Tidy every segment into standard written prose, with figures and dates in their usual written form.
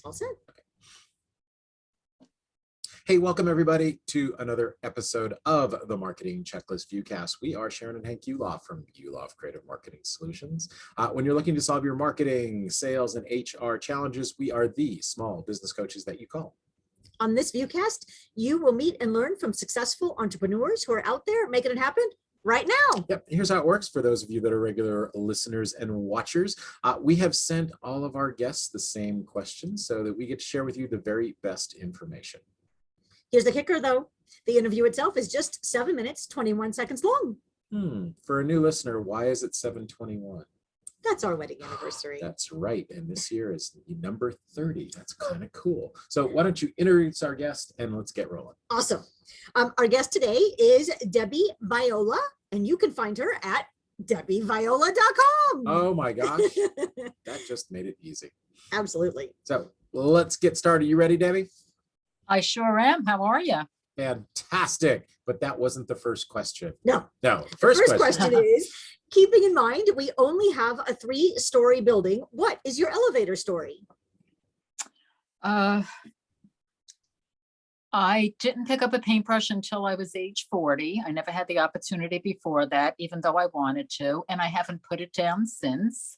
All set. Hey, welcome everybody to another episode of the Marketing Checklist Viewcast. We are Sharon and Hank Yuloff from Yuloff Creative Marketing Solutions. When you're looking to solve your marketing, sales, and HR challenges, we are the small business coaches that you call. On this Viewcast, you will meet and learn from successful entrepreneurs who are out there making it happen right now. Yep, here's how it works for those of you that are regular listeners and watchers. We have sent all of our guests the same questions so that we get to share with you the very best information. Here's the kicker, though. The interview itself is just 7 minutes, 21 seconds long. For a new listener, why is it 7:21? That's our wedding anniversary. That's right. And this year is number 30. That's kind of cool. So why don't you introduce our guest and let's get rolling. Awesome. Our guest today is Debbie Viola, and you can find her at debbieviola.com. Oh my gosh. That just made it easy. Absolutely. So let's get started. You ready, Debbie? I sure am. How are you? Fantastic. But that wasn't the first question. No. No. First question is, keeping in mind we only have a 3-story building, what is your elevator story? I didn't pick up a paintbrush until I was age 40. I never had the opportunity before that, even though I wanted to, and I haven't put it down since.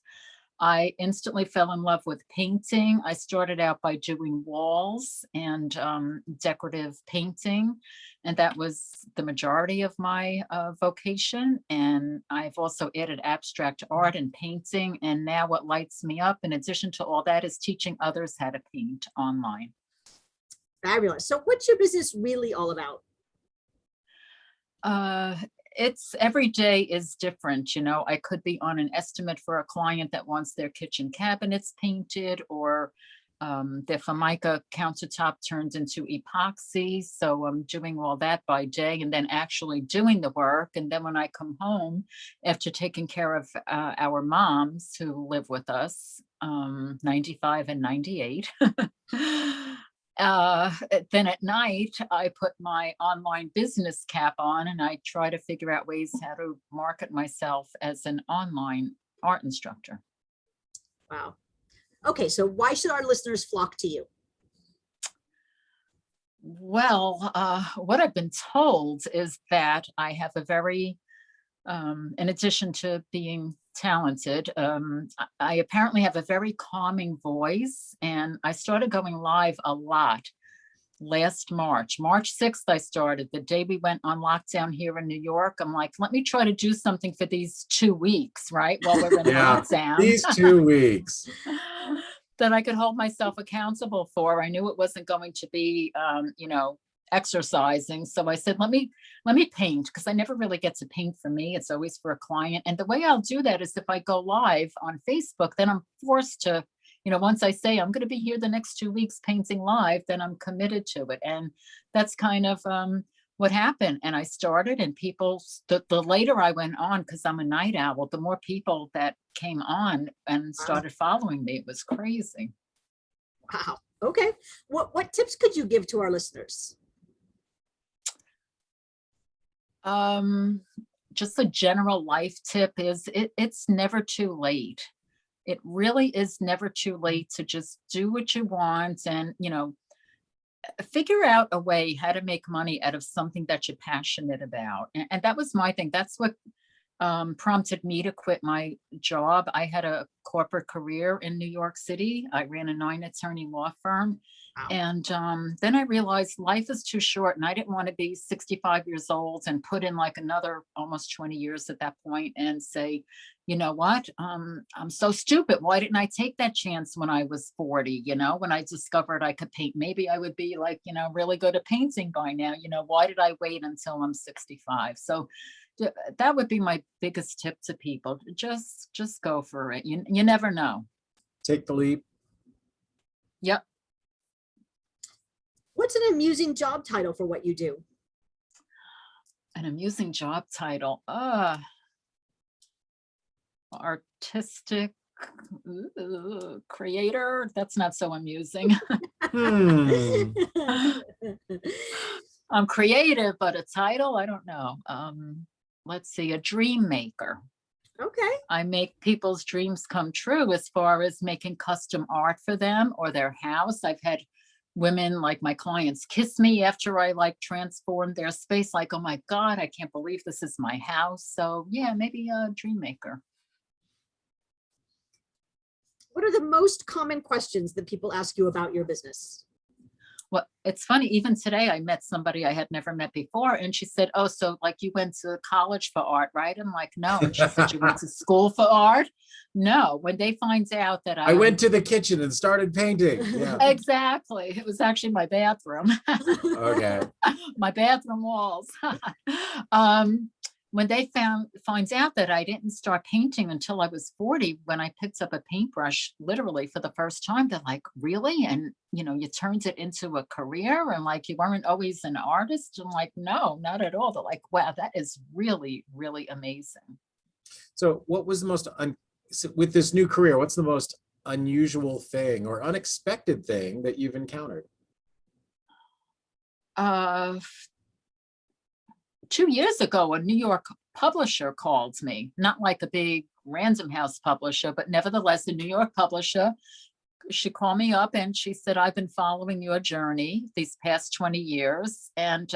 I instantly fell in love with painting. I started out by doing walls and decorative painting, and that was the majority of my vocation. And I've also added abstract art and painting. And now what lights me up, in addition to all that, is teaching others how to paint online. Fabulous. So what's your business really all about? It's every day is different. You know, I could be on an estimate for a client that wants their kitchen cabinets painted, or their Formica countertop turned into epoxy. So I'm doing all that by day and then actually doing the work. And then when I come home after taking care of our moms who live with us, 95 and 98, then at night I put my online business cap on and I try to figure out ways how to market myself as an online art instructor. Wow. Okay, so why should our listeners flock to you? Well, what I've been told is that I have a very, in addition to being talented, I apparently have a very calming voice, and I started going live a lot last March 6th. I started the day we went on lockdown here in New York. I'm like, let me try to do something for these 2 weeks, right, while we're in lockdown. These 2 weeks that I could hold myself accountable for. I knew it wasn't going to be exercising. So I said, let me paint, because I never really get to paint for me. It's always for a client. And the way I'll do that is if I go live on Facebook, then I'm forced to, once I say I'm going to be here the next 2 weeks painting live, then I'm committed to it. And that's kind of what happened. And I started, and people, the later I went on, because I'm a night owl, the more people that came on and started following me. It was crazy. Wow. Okay. What tips could you give to our listeners? Just a general life tip is it's never too late. It really is never too late to just do what you want and, figure out a way how to make money out of something that you're passionate about. And that was my thing. That's what prompted me to quit my job. I had a corporate career in New York City. I ran a 9-attorney law firm. Wow. And then I realized life is too short, and I didn't want to be 65 years old and put in like another almost 20 years at that point and say, you know what, I'm so stupid. Why didn't I take that chance when I was 40? When I discovered I could paint, maybe I would be like, really good at painting by now. Why did I wait until I'm 65? So that would be my biggest tip to people. Just go for it. You never know. Take the leap. Yep. What's an amusing job title for what you do? An amusing job title. Artistic creator. That's not so amusing. I'm creative, but a title, I don't know. Let's see, a dream maker. Okay. I make people's dreams come true as far as making custom art for them or their house. I've had women, like my clients, kiss me after I like transformed their space, like, oh my God, I can't believe this is my house. So yeah, maybe a dream maker. What are the most common questions that people ask you about your business? Well, it's funny, even today I met somebody I had never met before, and she said, oh, so like you went to college for art, right? I'm like, no. And she said, you went to school for art? No. When they find out that I went to the kitchen and started painting. Yeah. exactly, it was actually my bathroom. Okay. My bathroom walls. um, when they finds out that I didn't start painting until I was 40, when I picked up a paintbrush literally for the first time, they're like, really? And you turned it into a career, and like you weren't always an artist. I'm like, no, not at all. They're like, wow, that is really, really amazing. So what was the most, so with this new career, what's the most unusual thing or unexpected thing that you've encountered? 2 years ago, a New York publisher called me, not like a big Random House publisher, but nevertheless, a New York publisher. She called me up and she said, I've been following your journey these past 20 years. And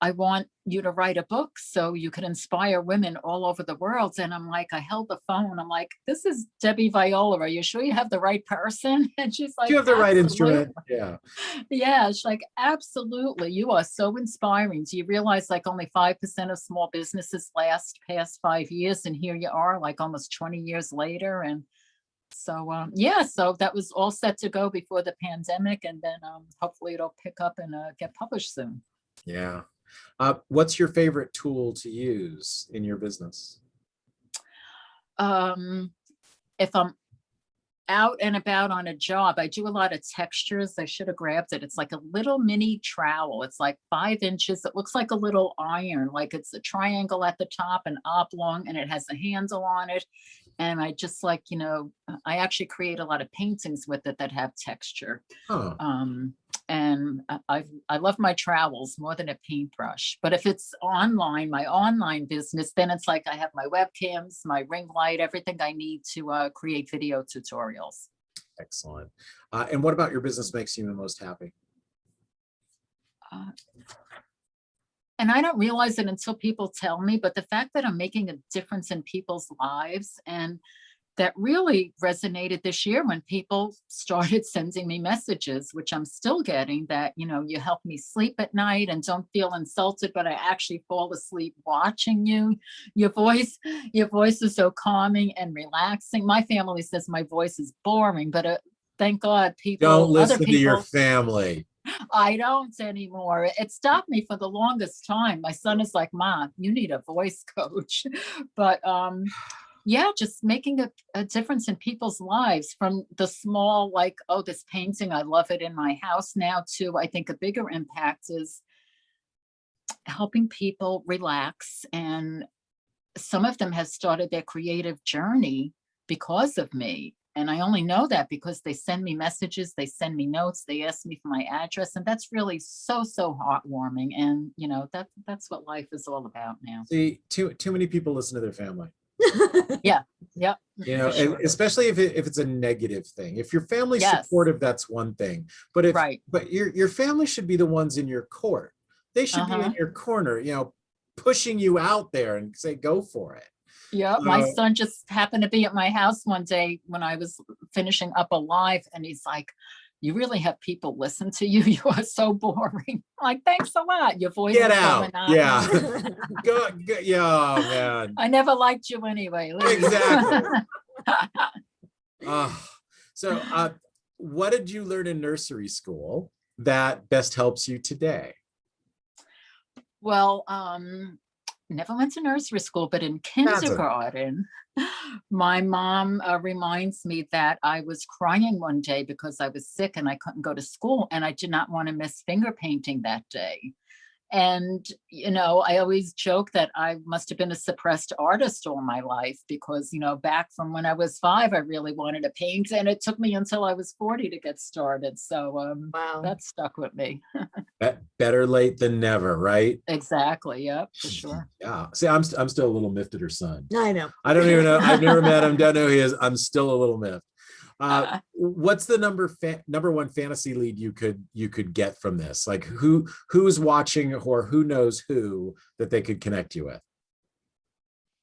I want you to write a book so you can inspire women all over the world. And I'm like, I held the phone. I'm like, this is Debbie Viola. Are you sure you have the right person? And she's like, Do you have the right absolutely. instrument? Yeah. Yeah, she's like, absolutely. You are so inspiring. Do you realize like only 5% of small businesses last past 5 years? And here you are, like almost 20 years later. And so, yeah, so that was all set to go before the pandemic. And then hopefully it'll pick up and get published soon. Yeah. What's your favorite tool to use in your business? If I'm out and about on a job, I do a lot of textures. I should have grabbed it. It's like a little mini trowel. It's like 5 inches. It looks like a little iron, like it's a triangle at the top and oblong, and it has a handle on it. And I just like, I actually create a lot of paintings with it that have texture. Oh, And I love my trowels more than a paintbrush. But if it's online, my online business, then it's like I have my webcams, my ring light, everything I need to create video tutorials. excellent. And what about your business makes you the most happy? And I don't realize it until people tell me, but the fact that I'm making a difference in people's lives, and that really resonated this year when people started sending me messages, which I'm still getting, that, you help me sleep at night and don't feel insulted, but I actually fall asleep watching you. Your voice is so calming and relaxing. My family says my voice is boring, but thank God Don't listen other to your people, family. I don't anymore. It stopped me for the longest time. My son is like, Mom, you need a voice coach. But yeah, just making a difference in people's lives, from the small, like, oh, this painting, I love it in my house now, to I think a bigger impact is helping people relax. And some of them have started their creative journey because of me. And I only know that because they send me messages, they send me notes, they ask me for my address. And that's really so, so heartwarming. And, that's what life is all about now. See, too many people listen to their family. Yeah. Yep. And especially if it's a negative thing. If your family's Yes. supportive, that's one thing. But Right. but your family should be the ones in your court. They should be in your corner, pushing you out there and say, go for it. Yeah, my son just happened to be at my house one day when I was finishing up a live, and he's like, you really have people listen to you. You are so boring. I'm like, thanks a lot. Your voice Get is so out. monotonous. Yeah. Go, yeah, oh, man. I never liked you anyway. Leave. Exactly. So what did you learn in nursery school that best helps you today? Well, never went to nursery school, but in kindergarten, my mom reminds me that I was crying one day because I was sick and I couldn't go to school, and I did not want to miss finger painting that day. And, I always joke that I must have been a suppressed artist all my life because, back from when I was 5, I really wanted to paint, and it took me until I was 40 to get started. So Wow. that stuck with me. Better late than never, right? Exactly. Yep, for sure. Yeah. See, I'm still a little miffed at her son. I know. I don't even know. I've never met him. Don't know who he is. I'm still a little miffed. What's the number one fantasy lead you could get from this? Like who's watching or who knows who that they could connect you with?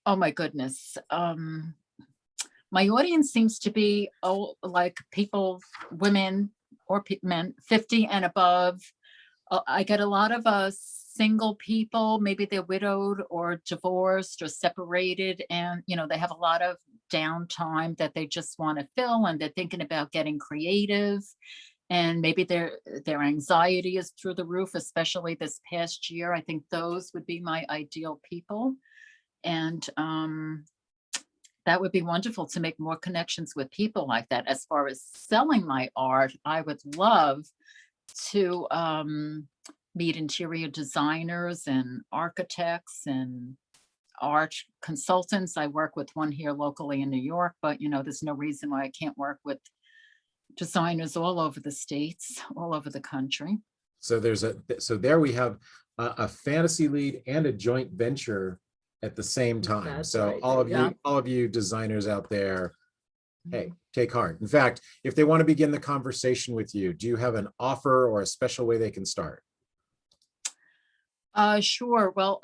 Oh my goodness. My audience seems to be like people, women or men 50 and above. I get a lot of single people, maybe they're widowed or divorced or separated, and they have a lot of downtime that they just want to fill, and they're thinking about getting creative, and maybe their anxiety is through the roof, especially this past year. I think those would be my ideal people, and that would be wonderful to make more connections with people like that. As far as selling my art, I would love to meet interior designers and architects and art consultants. I work with one here locally in New York, but there's no reason why I can't work with designers all over the states, all over the country. So there we have a fantasy lead and a joint venture at the same time. That's So right. all There of you designers out there, hey, take heart. In fact, if they want to begin the conversation with you, do you have an offer or a special way they can start? Sure. Well,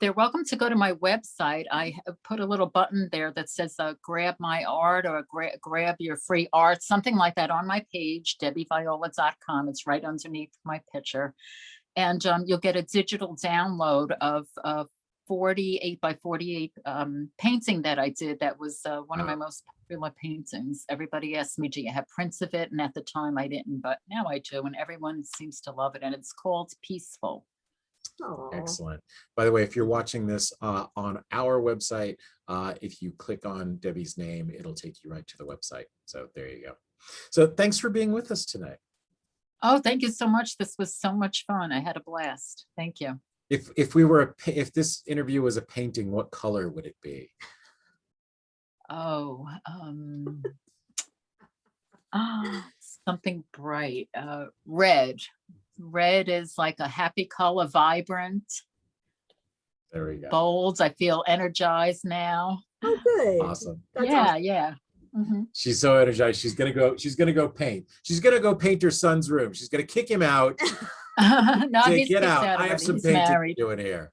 they're welcome to go to my website. I have put a little button there that says grab my art or grab your free art, something like that on my page, debbieviola.com. It's right underneath my picture. And you'll get a digital download of 48 by 48 painting that I did. That was one of my most popular paintings. Everybody asked me, do you have prints of it? And at the time I didn't, but now I do. And everyone seems to love it. And it's called Peaceful. Aw. Excellent. By the way, if you're watching this on our website, if you click on Debbie's name, it'll take you right to the website. So there you go. So thanks for being with us tonight. Oh, thank you so much. This was so much fun. I had a blast. Thank you. If this interview was a painting, what color would it be? Oh, something bright. Red. Red is like a happy color, vibrant, There we go. bold. I feel energized now. Oh, good. Awesome. That's Yeah, awesome. yeah. Mhm. She's so energized. She's gonna go paint. She's gonna go paint her son's room. She's gonna kick him out. No, Say, he's get kicked out. out I have already. some He's painting married. doing here.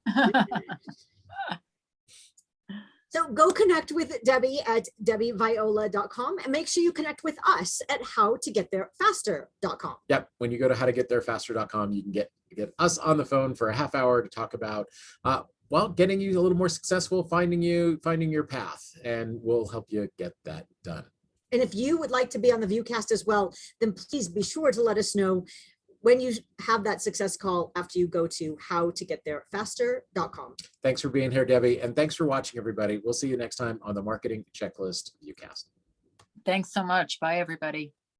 So go connect with Debbie at debbieviola.com and make sure you connect with us at howtogetttherefaster.com. Yep. When you go to howtogetttherefaster.com, you can get us on the phone for a half hour to talk about getting you a little more successful, finding your path, and we'll help you get that done. And if you would like to be on the Viewcast as well, then please be sure to let us know when you have that success call after you go to howtogetttherefaster.com. Thanks for being here, Debbie, and thanks for watching, everybody. We'll see you next time on the Marketing Checklist Viewcast. Thanks so much. Bye, everybody.